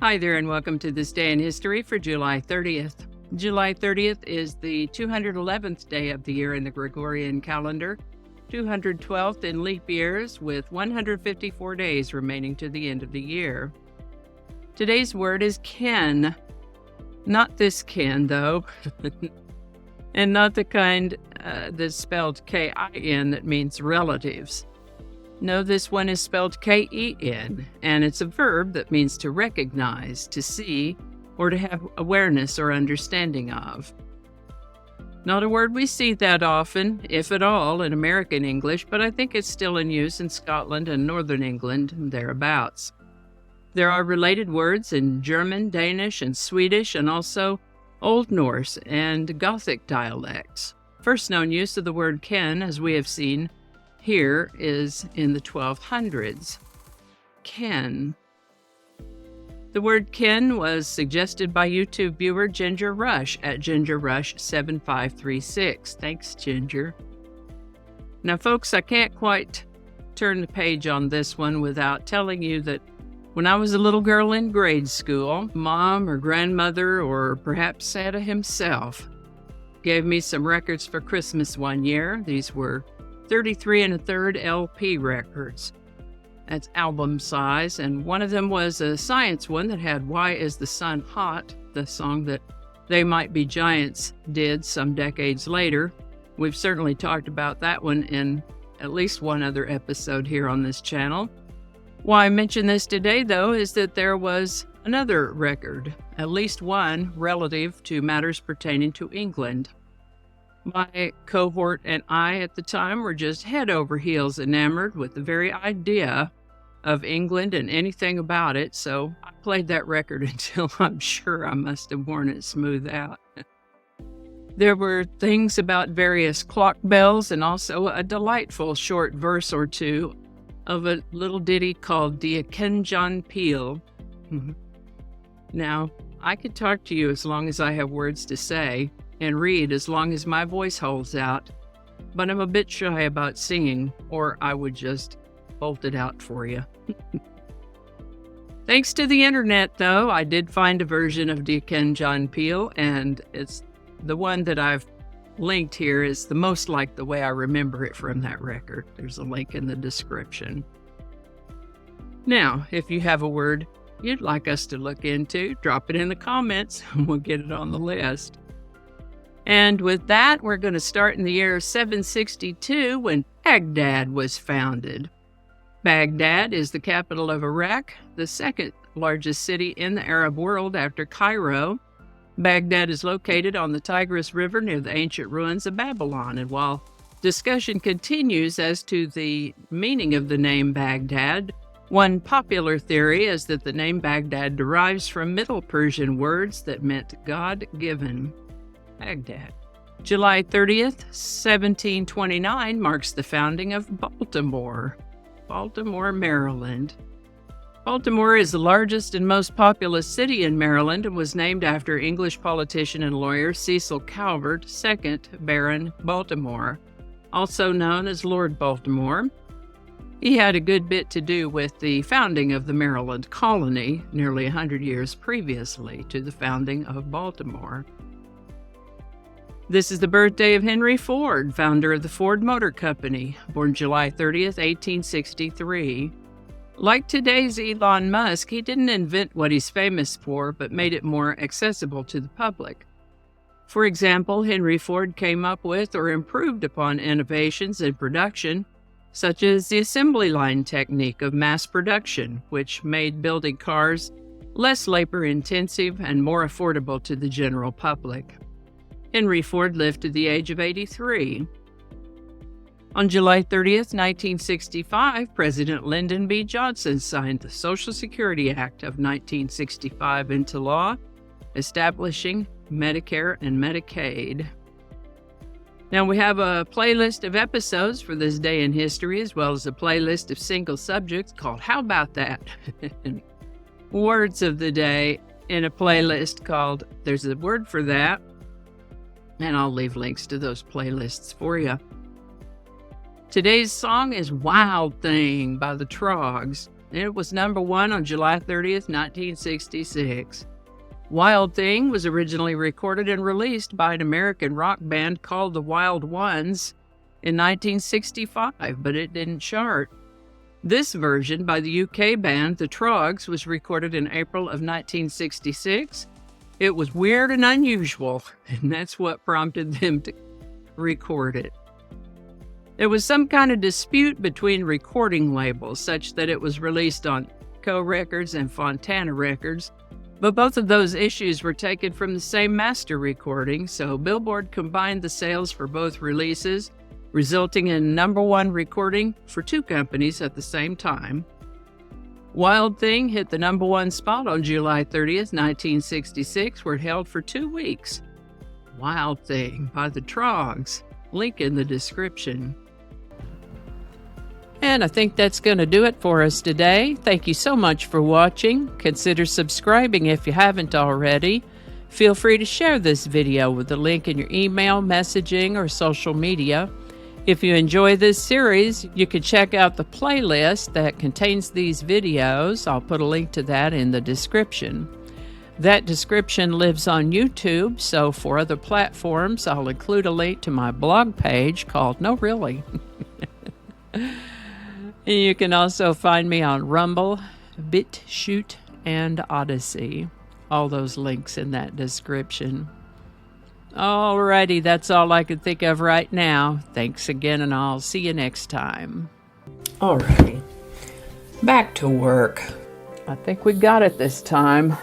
Hi there, and welcome to this day in history for July 30th. July 30th is the 211th day of the year in the Gregorian calendar, 212th in leap years, with 154 days remaining to the end of the year. Today's word is kin. Not this kin, though, and not the kind that's spelled K-I-N that means relatives. No, this one is spelled K-E-N, and it's a verb that means to recognize, to see, or to have awareness or understanding of. Not a word we see that often, if at all, in American English, but I think it's still in use in Scotland and Northern England and thereabouts. There are related words in German, Danish, and Swedish, and also Old Norse and Gothic dialects. First known use of the word kin, as we have seen here, is in the 1200s. Kin. The word kin was suggested by YouTube viewer Ginger Rush at GingerRush7536. Thanks, Ginger. Now, folks, I can't quite turn the page on this one without telling you that when I was a little girl in grade school, Mom or grandmother, or perhaps Santa himself, gave me some records for Christmas one year. These were 33 1/3 LP records. That's album size, and one of them was a science one that had Why Is the Sun Hot?, the song that They Might Be Giants did some decades later. We've certainly talked about that one in at least one other episode here on this channel. Why I mention this today, though, is that there was another record, at least one, relative to matters pertaining to England. My cohort and I at the time were just head over heels enamored with the very idea of England and anything about it, so I played that record until I'm sure I must have worn it smooth out. There were things about various clock bells and also a delightful short verse or two of a little ditty called Dia Ken John Peel. Now, I could talk to you as long as I have words to say, and read as long as my voice holds out, but I'm a bit shy about singing, or I would just bolt it out for you. Thanks to the internet, though, I did find a version of Dia Ken John Peel, and it's the one that I've linked here is the most like the way I remember it from that record. There's a link in the description. Now, if you have a word you'd like us to look into, drop it in the comments and we'll get it on the list. And with that, we're going to start in the year 762 when Baghdad was founded. Baghdad is the capital of Iraq, the second largest city in the Arab world after Cairo. Baghdad is located on the Tigris River near the ancient ruins of Babylon, and while discussion continues as to the meaning of the name Baghdad, one popular theory is that the name Baghdad derives from Middle Persian words that meant God-given. Baghdad. July 30th, 1729 marks the founding of Baltimore, Maryland. Baltimore is the largest and most populous city in Maryland and was named after English politician and lawyer Cecil Calvert, 2nd Baron Baltimore, also known as Lord Baltimore. He had a good bit to do with the founding of the Maryland colony nearly 100 years previously to the founding of Baltimore. This is the birthday of Henry Ford, founder of the Ford Motor Company, born July 30th, 1863. Like today's Elon Musk, he didn't invent what he's famous for, but made it more accessible to the public. For example, Henry Ford came up with or improved upon innovations in production, such as the assembly line technique of mass production, which made building cars less labor-intensive and more affordable to the general public. Henry Ford lived to the age of 83. On July 30th, 1965, President Lyndon B. Johnson signed the Social Security Act of 1965 into law, establishing Medicare and Medicaid. Now, we have a playlist of episodes for this day in history, as well as a playlist of single subjects called How About That? Words of the day in a playlist called There's a Word for That, and I'll leave links to those playlists for you. Today's song is Wild Thing by the Troggs. It was number 1 on July 30th, 1966. Wild Thing was originally recorded and released by an American rock band called the Wild Ones in 1965, but it didn't chart. This version by the UK band the Troggs was recorded in April of 1966. It was weird and unusual, and that's what prompted them to record it. There was some kind of dispute between recording labels such that it was released on Co Records and Fontana Records, but both of those issues were taken from the same master recording, so Billboard combined the sales for both releases, resulting in number 1 recording for 2 companies at the same time. Wild Thing hit the number 1 spot on July 30th, 1966, where it held for 2 weeks. Wild Thing by the Troggs. Link in the description. And I think that's going to do it for us today. Thank you so much for watching. Consider subscribing if you haven't already. Feel free to share this video with the link in your email, messaging, or social media. If you enjoy this series, you can check out the playlist that contains these videos. I'll put a link to that in the description. That description lives on YouTube, so for other platforms, I'll include a link to my blog page called No Really. You can also find me on Rumble, BitChute, and Odyssey. All those links in that description. Alrighty, that's all I can think of right now. Thanks again, and I'll see you next time. Alrighty, back to work. I think we got it this time.